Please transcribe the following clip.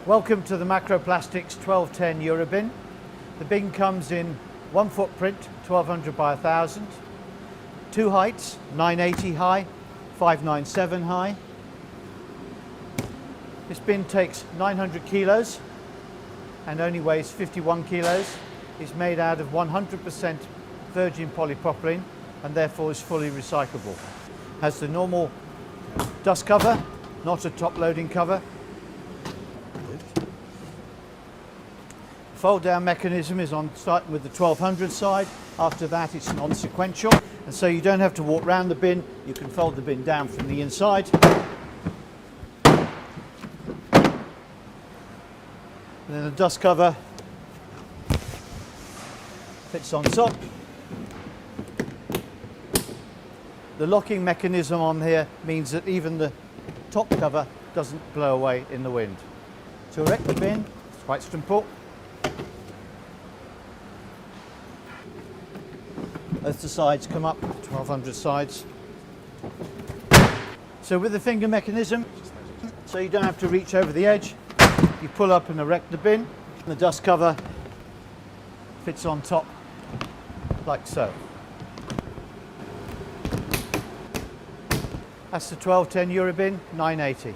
Welcome to the Macro Plastics 1210 Eurobin. The bin comes in one footprint, 1200 by 1000, two heights, 980 high, 597 high. This bin takes 900 kilos and only weighs 51 kilos. It's made out of 100% virgin polypropylene and therefore is fully recyclable. Has the normal dust cover, not a top loading cover. Fold down mechanism is on starting with the 1200 side. After that it's non-sequential, and so you don't have to walk around the bin, you can fold the bin down from the inside. And then the dust cover fits on top. The locking mechanism on here means that even the top cover doesn't blow away in the wind. To erect the bin, it's quite simple. As the sides come up, 1200 sides. So with the finger mechanism, so you don't have to reach over the edge, you pull up and erect the bin. The dust cover fits on top, like so. That's the 1210 Eurobin 980.